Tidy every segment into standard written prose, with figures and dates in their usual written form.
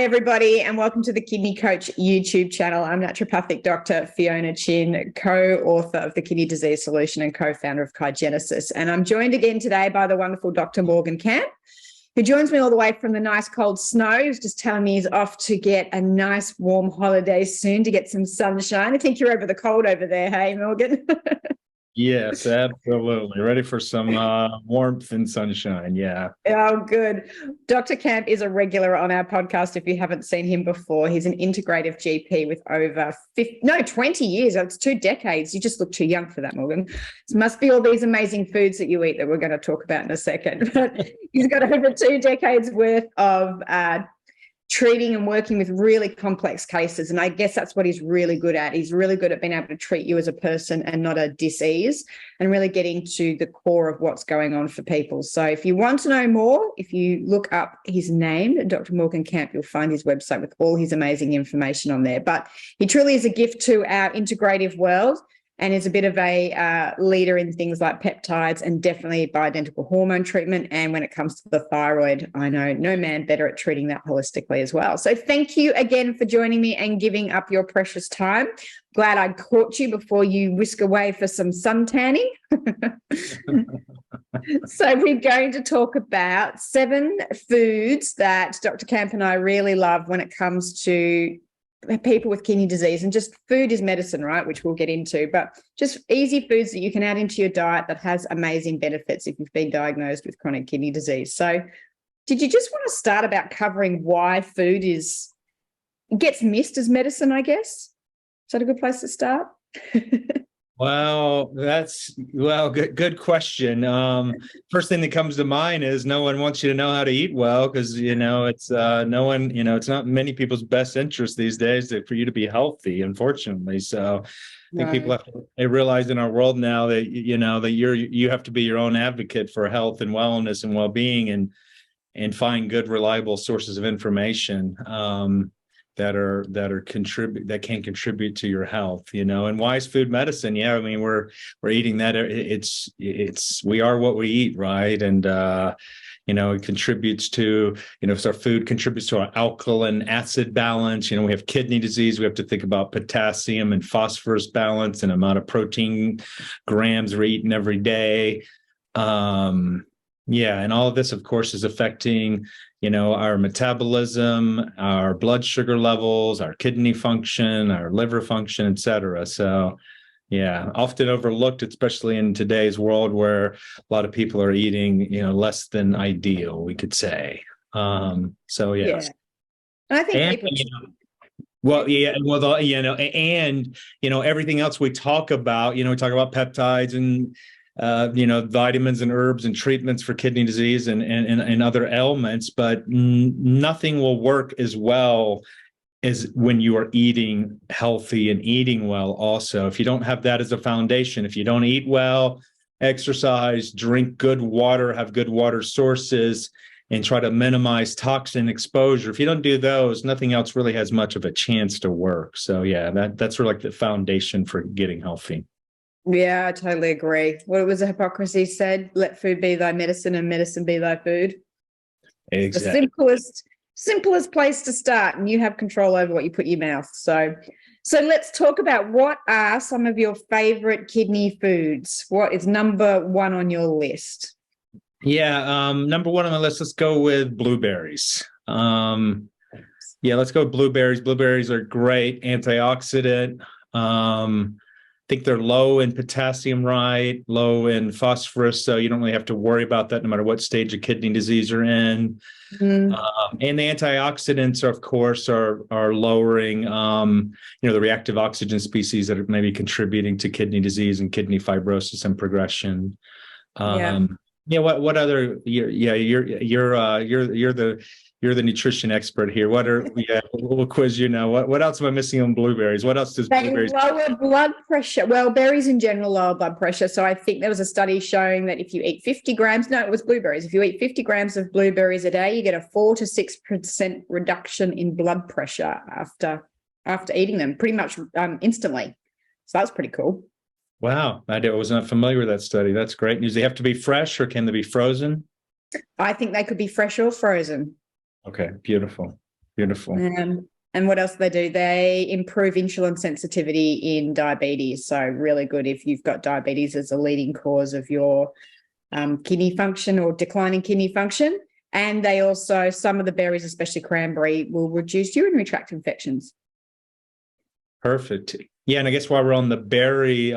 Hi, everybody, and welcome to the Kidney Coach YouTube channel. I'm naturopathic Dr. Fiona Chin, co-author of the Kidney Disease Solution and co-founder of Kygenesis. And I'm joined again today by the wonderful Dr. Morgan Camp, who joins me all the way from the nice cold snow. He was just telling me he's off to get a nice warm holiday soon to get some sunshine. I think you're over the cold over there, hey, Morgan? Yes, absolutely. Ready for some warmth and sunshine. Yeah. Oh, good. Dr. Camp is a regular on our podcast. If you haven't seen him before, he's an integrative GP with over 20 years. It's 2 decades. You just look too young for that, Morgan. It must be all these amazing foods that you eat that we're going to talk about in a second. But he's got over 2 decades worth of treating and working with really complex cases. And I guess that's what he's really good at. He's really good at being able to treat you as a person and not a disease, and really getting to the core of what's going on for people. So if you want to know more, if you look up his name, Dr. Morgan Camp, you'll find his website with all his amazing information on there. But he truly is a gift to our integrative world, and is a bit of a leader in things like peptides and definitely bioidentical hormone treatment. And when it comes to the thyroid, I know no man better at treating that holistically as well. So thank you again for joining me and giving up your precious time. Glad I caught you before you whisk away for some sun tanning. So we're going to talk about 7 foods that Dr. Camp and I really love when it comes to people with kidney disease. And just food is medicine, right, which we'll get into, but just easy foods that you can add into your diet that has amazing benefits if you've been diagnosed with chronic kidney disease. So did you just want to start about covering why food gets missed as medicine, I guess? Is that a good place to start? Well, good question. First thing that comes to mind is no one wants you to know how to eat well, because it's it's not many people's best interest these days for you to be healthy, unfortunately. So I think people have to realize in our world now that that you have to be your own advocate for health and wellness and well-being, and find good, reliable sources of information that can contribute to your health, and why is food medicine? Yeah, I mean, we're eating that. We are what we eat, right? And it contributes to, so our food contributes to our alkaline acid balance. We have kidney disease. We have to think about potassium and phosphorus balance and amount of protein grams we're eating every day. And all of this, of course, is affecting our metabolism, our blood sugar levels, our kidney function, our liver function, et cetera. So, yeah, often overlooked, especially in today's world where a lot of people are eating, less than ideal, we could say. And I think everything else we talk about, we talk about peptides and vitamins and herbs and treatments for kidney disease and other ailments, but nothing will work as well as when you are eating healthy and eating well. Also, if you don't have that as a foundation, if you don't eat well, exercise, drink good water, have good water sources, and try to minimize toxin exposure, if you don't do those, nothing else really has much of a chance to work. So yeah, that's sort of like the foundation for getting healthy. Yeah, I totally agree. What was the Hippocrates said? Let food be thy medicine and medicine be thy food. Exactly. The simplest place to start, and you have control over what you put in your mouth. So let's talk about what are some of your favorite kidney foods. What is number 1 on your list? Yeah, number 1 on the list, let's go with blueberries. Let's go with blueberries. Blueberries are great antioxidant. I think they're low in potassium, right? Low in phosphorus, so you don't really have to worry about that no matter what stage of kidney disease you're in. And the antioxidants, of course, are lowering, the reactive oxygen species that are maybe contributing to kidney disease and kidney fibrosis and progression. What other? You're the nutrition expert here. We'll quiz you now. What else am I missing on blueberries? What else does blueberries? They lower blood pressure. Well, berries in general lower blood pressure. So I think there was a study showing that if you eat 50 grams, no, it was blueberries. If you eat 50 grams of blueberries a day, you get a 4 to 6% reduction in blood pressure after eating them, pretty much instantly. So that's pretty cool. Wow, I was not familiar with that study. That's great news. They have to be fresh, or can they be frozen? I think they could be fresh or frozen. Okay, beautiful. Beautiful. And what else do they do? They improve insulin sensitivity in diabetes. So really good if you've got diabetes as a leading cause of your kidney function or declining kidney function. And they also, some of the berries, especially cranberry, will reduce urinary tract infections. Perfect. Yeah, and I guess while we're on the berry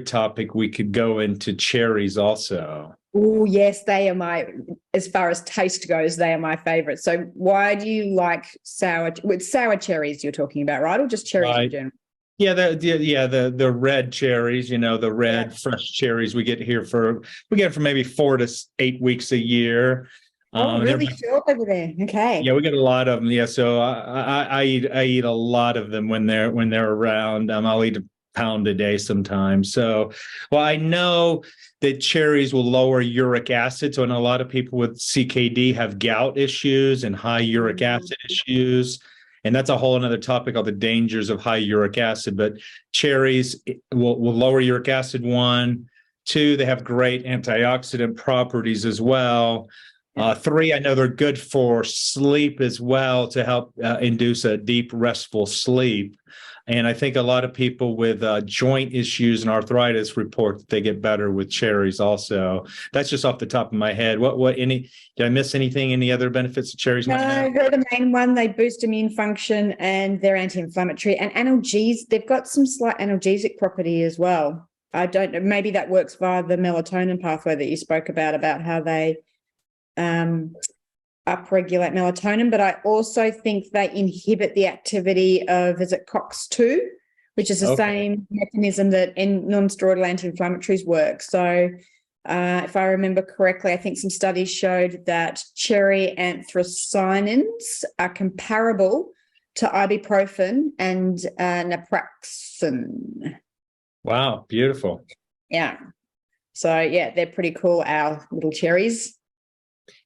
topic, we could go into cherries also. Oh, yes, they are as far as taste goes, they are my favorite. So why do you like sour cherries you're talking about, right? Or just cherries in general? Yeah, the red cherries, the red fresh cherries we get from maybe 4 to 8 weeks a year. Really short over there. Okay. Yeah, we get a lot of them. Yeah, so I eat a lot of them when they're around. I'll eat a pound a day sometimes. So, well, I know that cherries will lower uric acid. So, I know a lot of people with CKD have gout issues and high uric acid issues. And that's a whole another topic, all the dangers of high uric acid. But cherries will lower uric acid, 1. 2, they have great antioxidant properties as well. 3, I know they're good for sleep as well, to help induce a deep, restful sleep. And I think a lot of people with joint issues and arthritis report that they get better with cherries also. That's just off the top of my head. Did I miss anything? Any other benefits of cherries? No, they're the main one. They boost immune function and they're anti-inflammatory and analgesic. They've got some slight analgesic property as well. I don't know. Maybe that works via the melatonin pathway that you spoke about how they upregulate melatonin, but I also think they inhibit the activity of, is it COX-2, which is the same mechanism that non-steroidal anti-inflammatories work. So if I remember correctly, I think some studies showed that cherry anthocyanins are comparable to ibuprofen and naproxen. Wow, beautiful. Yeah. So, yeah, they're pretty cool, our little cherries.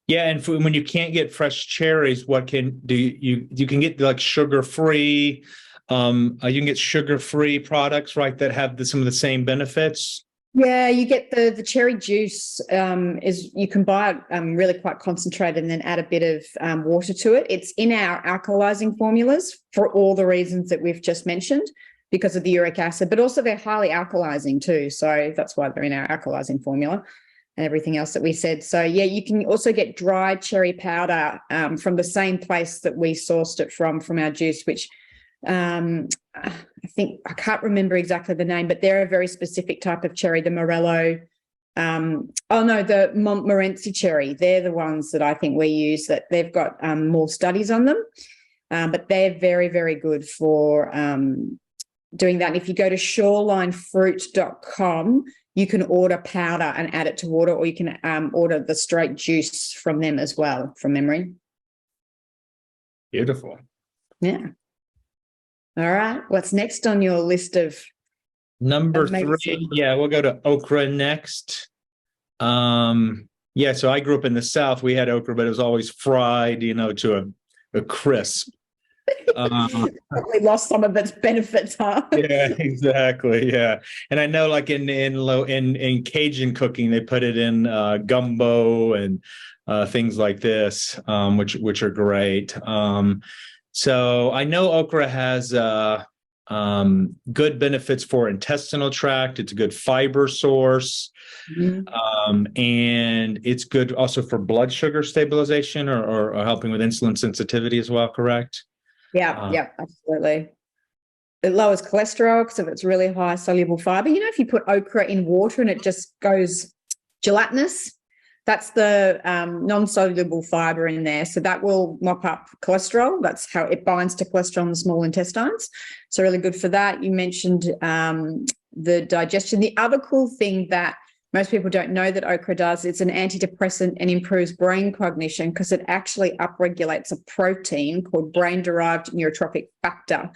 Yeah, and when you can't get fresh cherries, what can do you can get like sugar-free? You can get sugar-free products, right, that have some of the same benefits. Yeah, you get the cherry juice. You can buy it really quite concentrated and then add a bit of water to it. It's in our alkalizing formulas for all the reasons that we've just mentioned, because of the uric acid, but also they're highly alkalizing too. So that's why they're in our alkalizing formula and everything else that we said. So, yeah, you can also get dried cherry powder from the same place that we sourced it from our juice, which I think, I can't remember exactly the name, but they're a very specific type of cherry, the Morello. The Montmorency cherry. They're the ones that I think we use, that they've got more studies on them, but they're very, very good for doing that. And if you go to shorelinefruit.com, you can order powder and add it to water, or you can order the straight juice from them as well, from memory. Beautiful. Yeah. All right. What's next on your list of number 3? Yeah, we'll go to okra next. So I grew up in the South. We had okra, but it was always fried, to a crisp. Probably lost some of its benefits, huh? Yeah, exactly. Yeah, and I know, like in Cajun cooking, they put it in gumbo and things like this, which are great. So I know okra has good benefits for intestinal tract. It's a good fiber source, and it's good also for blood sugar stabilization or helping with insulin sensitivity as well. Correct? Yeah, absolutely. It lowers cholesterol because of its really high soluble fiber. If you put okra in water and it just goes gelatinous, that's the non-soluble fiber in there. So that will mop up cholesterol. That's how it binds to cholesterol in the small intestines. So really good for that. You mentioned the digestion. The other cool thing that most people don't know that okra does, it's an antidepressant and improves brain cognition, because it actually upregulates a protein called brain-derived neurotrophic factor,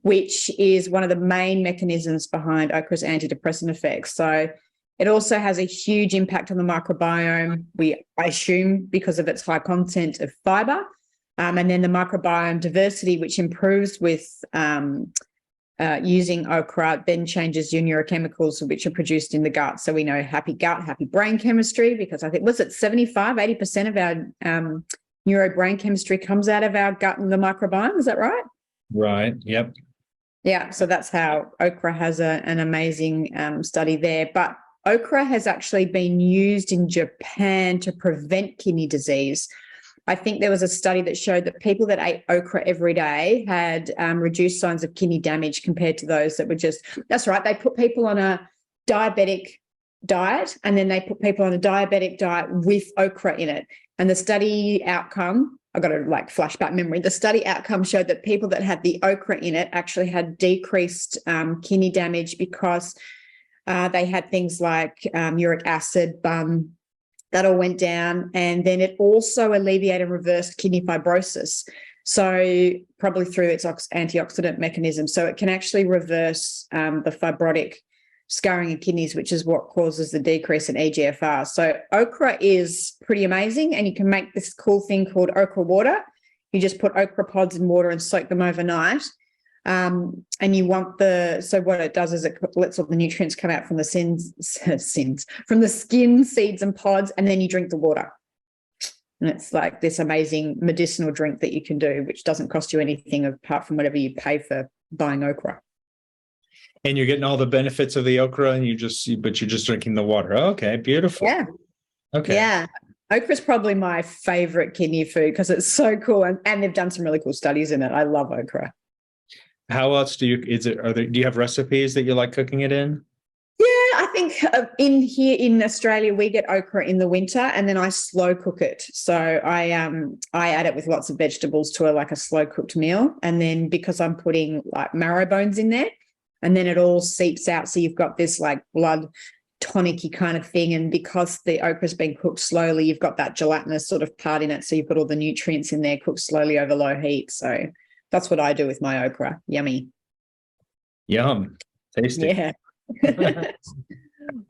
which is one of the main mechanisms behind okra's antidepressant effects. So it also has a huge impact on the microbiome, I assume, because of its high content of fiber. And then the microbiome diversity, which improves with using okra, then changes your neurochemicals, which are produced in the gut. So we know happy gut, happy brain chemistry, because I think, was it 75, 80% of our neurobrain chemistry comes out of our gut and the microbiome. Is that right? Right. Yep. Yeah. So that's how okra has an amazing study there. But okra has actually been used in Japan to prevent kidney disease. I think there was a study that showed that people that ate okra every day had reduced signs of kidney damage compared to those that were just, that's right, they put people on a diabetic diet and then they put people on a diabetic diet with okra in it. And the study outcome, I got a like flashback memory, the study outcome showed that people that had the okra in it actually had decreased kidney damage because they had things like uric acid, that all went down. And then it also alleviated and reversed kidney fibrosis. So probably through its antioxidant mechanism. So it can actually reverse the fibrotic scarring in kidneys, which is what causes the decrease in EGFR. So okra is pretty amazing. And you can make this cool thing called okra water. You just put okra pods in water and soak them overnight. And you want so what it does is it lets all the nutrients come out from the from the skin, seeds and pods, and then you drink the water. And it's like this amazing medicinal drink that you can do, which doesn't cost you anything apart from whatever you pay for buying okra. And you're getting all the benefits of the okra and you're just drinking the water. Okay, beautiful. Yeah. Okay. Yeah. Okra is probably my favorite kidney food because it's so cool. And they've done some really cool studies in it. I love okra. How else do you have recipes that you like cooking it in? Yeah, I think in Australia, we get okra in the winter and then I slow cook it. So I add it with lots of vegetables to a slow cooked meal. And then because I'm putting like marrow bones in there and then it all seeps out. So you've got this like blood tonic-y kind of thing. And because the okra's been cooked slowly, you've got that gelatinous sort of part in it. So you've got all the nutrients in there cooked slowly over low heat. So that's what I do with my okra. Yummy. Yum. Tasty. Yeah.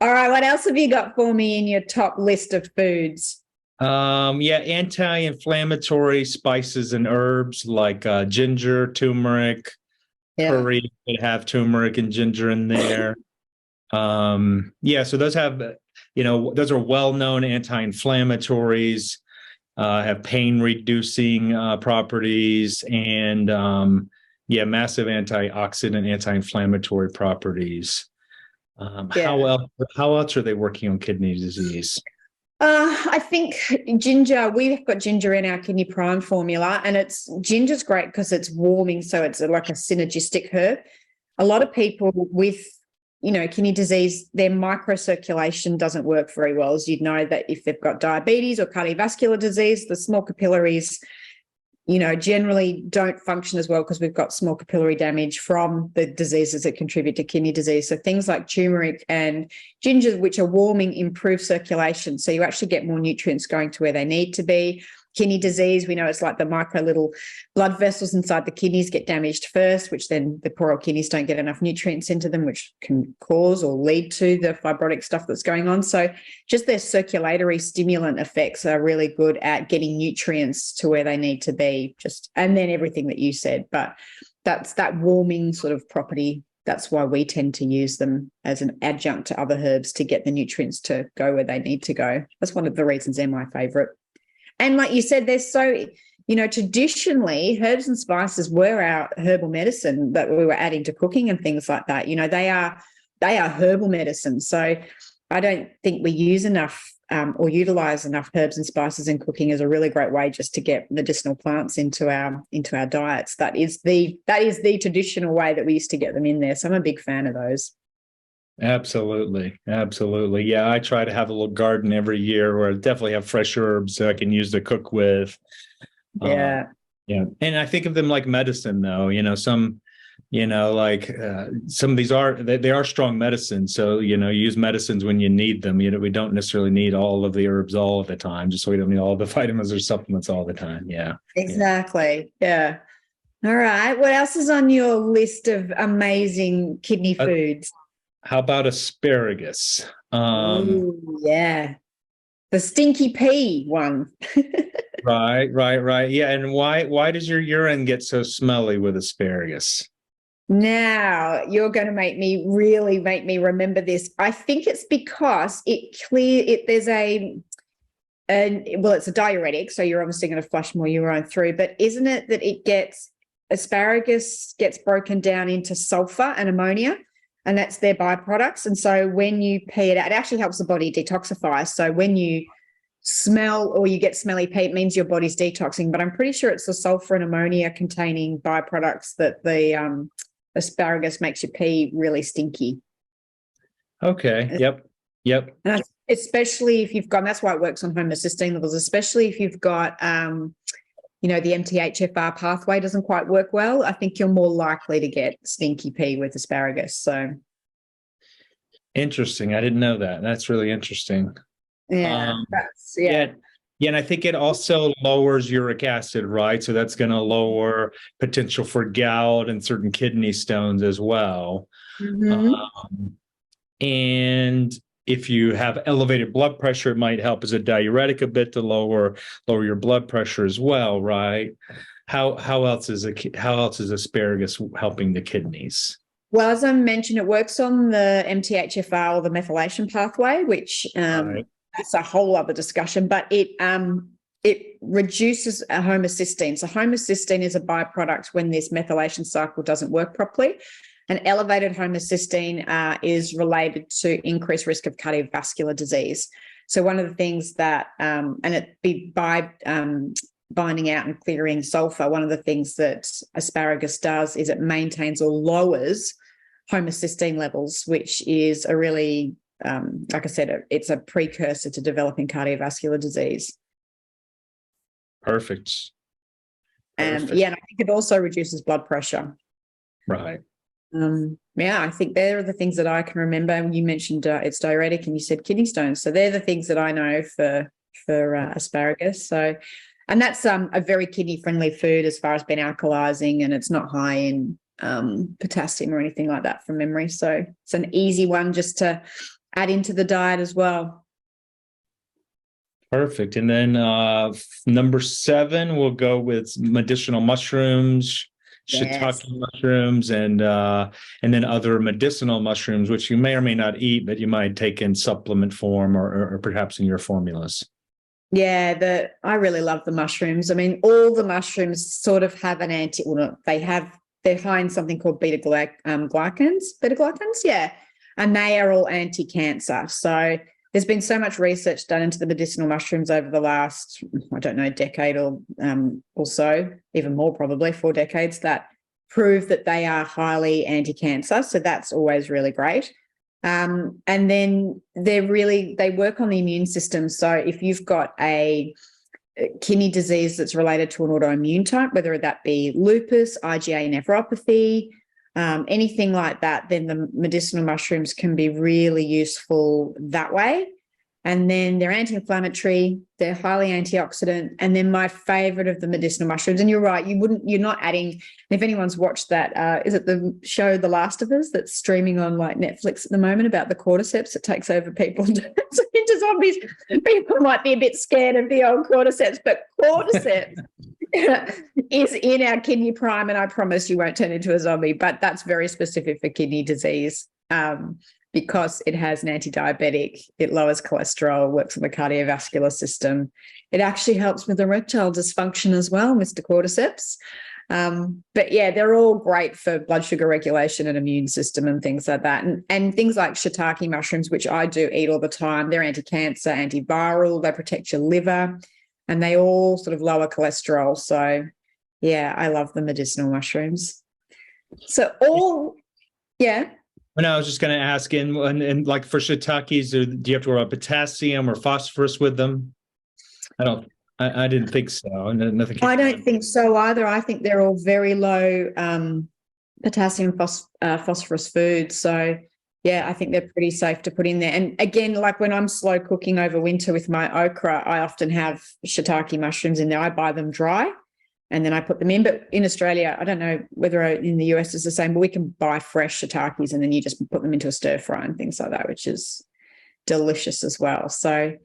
All right. What else have you got for me in your top list of foods? Anti-inflammatory spices and herbs like ginger, turmeric, curry that have turmeric and ginger in there. So those have, those are well-known anti-inflammatories. Have pain reducing properties and massive antioxidant, anti-inflammatory properties. How else are they working on kidney disease? I think ginger, we've got ginger in our Kidney Prime formula, and ginger's great because it's warming, so it's like a synergistic herb. A lot of people with kidney disease, their microcirculation doesn't work very well. As you'd know that if they've got diabetes or cardiovascular disease, the small capillaries, generally don't function as well because we've got small capillary damage from the diseases that contribute to kidney disease. So things like turmeric and ginger, which are warming, improve circulation. So you actually get more nutrients going to where they need to be. Kidney disease, we know it's like the micro little blood vessels inside the kidneys get damaged first, which then the poor old kidneys don't get enough nutrients into them, which can cause or lead to the fibrotic stuff that's going on. So just their circulatory stimulant effects are really good at getting nutrients to where they need to be, and then everything that you said. But that's that warming sort of property. That's why we tend to use them as an adjunct to other herbs to get the nutrients to go where they need to go. That's one of the reasons they're my favorite. And like you said, they're so, traditionally herbs and spices were our herbal medicine that we were adding to cooking and things like that. They are herbal medicine. So I don't think we use enough or utilize enough herbs and spices in cooking is a really great way just to get medicinal plants into our diets. That is the traditional way that we used to get them in there. So I'm a big fan of those. Absolutely. Yeah, I try to have a little garden every year where I definitely have fresh herbs that I can use to cook with. Yeah. And I think of them like medicine, though. Some of these are strong medicines. So, use medicines when you need them. We don't necessarily need all of the herbs all of the time, just so we don't need all the vitamins or supplements all the time. Yeah. Exactly. Yeah. All right. What else is on your list of amazing kidney foods? How about asparagus? Ooh, yeah. The stinky pea one. Right. Yeah. And why does your urine get so smelly with asparagus? Now you're going to make me remember this. I think it's because there's a and well, it's a diuretic, so you're obviously going to flush more urine through. But isn't it that asparagus gets broken down into sulfur and ammonia, and that's their byproducts. And so when you pee it out, it actually helps the body detoxify. So when you smell or you get smelly pee, it means your body's detoxing. But I'm pretty sure it's the sulfur and ammonia containing byproducts that the asparagus makes your pee really stinky. Okay. Yep. And especially if you've got, that's why it works on homocysteine levels, especially if you've got, the MTHFR pathway doesn't quite work well. I think you're more likely to get stinky pee with asparagus. So interesting. I didn't know that. That's really interesting. Yeah. And I think it also lowers uric acid, right? So that's going to lower potential for gout and certain kidney stones as well. And if you have elevated blood pressure, it might help as a diuretic a bit to lower your blood pressure as well, right? How else is asparagus helping the kidneys? Well, as I mentioned, it works on the MTHFR or the methylation pathway, which that's a whole other discussion. But it reduces homocysteine. So homocysteine is a byproduct when this methylation cycle doesn't work properly. And elevated homocysteine is related to increased risk of cardiovascular disease. So one of the things that, by binding out and clearing sulfur, one of the things that asparagus does is it maintains or lowers homocysteine levels, which is a really, like I said, it's a precursor to developing cardiovascular disease. Perfect. And I think it also reduces blood pressure. Right. I think they're the things that I can remember. You mentioned it's diuretic and you said kidney stones. So they're the things that I know for asparagus. So, and that's a very kidney friendly food as far as being alkalizing, and it's not high in potassium or anything like that from memory. So it's an easy one just to add into the diet as well. Perfect. And then number 7, we'll go with medicinal mushrooms, shiitake mushrooms, and then other medicinal mushrooms, which you may or may not eat, but you might take in supplement form or perhaps in your formulas. Yeah, I really love the mushrooms. I mean, all the mushrooms sort of have an they're high in something called beta-glucans, yeah, and they are all anti-cancer. So there's been so much research done into the medicinal mushrooms over the last, decade or so, even more probably 4 decades, that prove that they are highly anti-cancer. So that's always really great. And then they work on the immune system. So if you've got a kidney disease that's related to an autoimmune type, whether that be lupus, IgA nephropathy, anything like that, then the medicinal mushrooms can be really useful that way. And then they're anti-inflammatory, they're highly antioxidant. And then my favorite of the medicinal mushrooms, and you're right, you're not adding, if anyone's watched that, is it the show The Last of Us that's streaming on like Netflix at the moment about the cordyceps that takes over people into zombies? People might be a bit scared of the old cordyceps, but cordyceps is in our kidney prime, and I promise you won't turn into a zombie, but that's very specific for kidney disease. Because it has an anti-diabetic, it lowers cholesterol, works on the cardiovascular system. It actually helps with erectile dysfunction as well, Mr. Cordyceps. But yeah, they're all great for blood sugar regulation and immune system and things like that. And things like shiitake mushrooms, which I do eat all the time, they're anti-cancer, antiviral, they protect your liver, and they all sort of lower cholesterol. So yeah, I love the medicinal mushrooms. So And I was just going to ask, and like for shiitakes, do you have to worry about potassium or phosphorus with them? I didn't think so. Nothing. I don't think so either. I think they're all very low potassium phosphorus foods. So yeah, I think they're pretty safe to put in there. And again, like when I'm slow cooking over winter with my okra, I often have shiitake mushrooms in there. I buy them dry, and then I put them in. But in Australia, I don't know whether in the US it's the same, but we can buy fresh shiitakes and then you just put them into a stir fry and things like that, which is delicious as well. So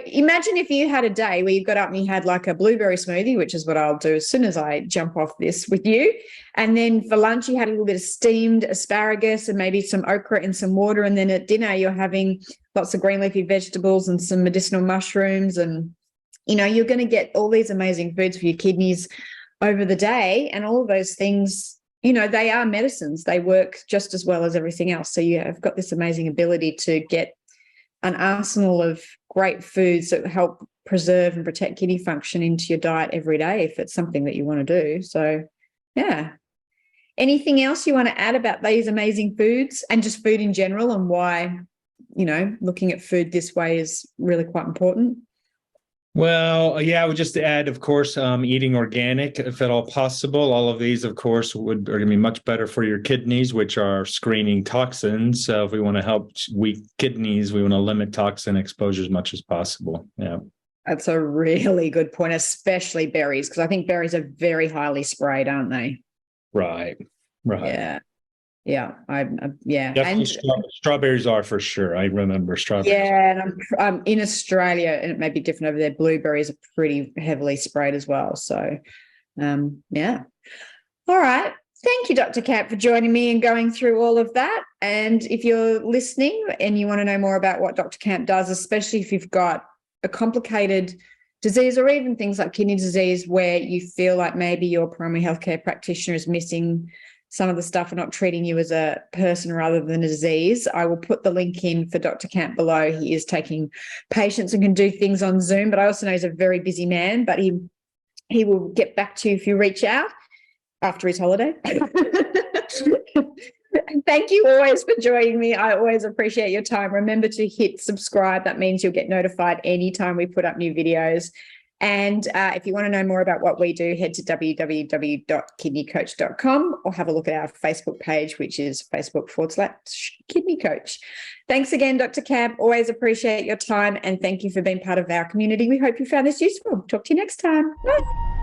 imagine if you had a day where you got up and you had like a blueberry smoothie, which is what I'll do as soon as I jump off this with you. And then for lunch, you had a little bit of steamed asparagus and maybe some okra and some water. And then at dinner, you're having lots of green leafy vegetables and some medicinal mushrooms. And, you know, you're going to get all these amazing foods for your kidneys over the day. And all of those things, you know, they are medicines. They work just as well as everything else. So you have got this amazing ability to get an arsenal of great foods that help preserve and protect kidney function into your diet every day if it's something that you want to do. So, yeah. Anything else you want to add about these amazing foods and just food in general, and why, you know, looking at food this way is really quite important? Well, yeah, I would just add, of course, eating organic, if at all possible. All of these, of course, are going to be much better for your kidneys, which are screening toxins. So if we want to help weak kidneys, we want to limit toxin exposure as much as possible. Yeah. That's a really good point, especially berries, because I think berries are very highly sprayed, aren't they? Right. Yeah. Yeah. Yeah. Definitely And strawberries are for sure. I remember strawberries. yeah, and I'm in Australia, and it may be different over there. Blueberries are pretty heavily sprayed as well. So, yeah. All right. Thank you, Dr. Camp, for joining me and going through all of that. And if you're listening and you want to know more about what Dr. Camp does, especially if you've got a complicated disease or even things like kidney disease where you feel like maybe your primary healthcare practitioner is missing some of the stuff and not treating you as a person rather than a disease, I will put the link in for Dr. Camp below. He is taking patients and can do things on Zoom, but I also know he's a very busy man, but he will get back to you if you reach out after his holiday. Thank you always for joining me. I always appreciate your time. Remember to hit subscribe. That means you'll get notified anytime we put up new videos. And if you want to know more about what we do, head to www.kidneycoach.com or have a look at our Facebook page, which is Facebook.com/Kidney Coach. Thanks again, Dr. Camp. Always appreciate your time. And thank you for being part of our community. We hope you found this useful. Talk to you next time. Bye.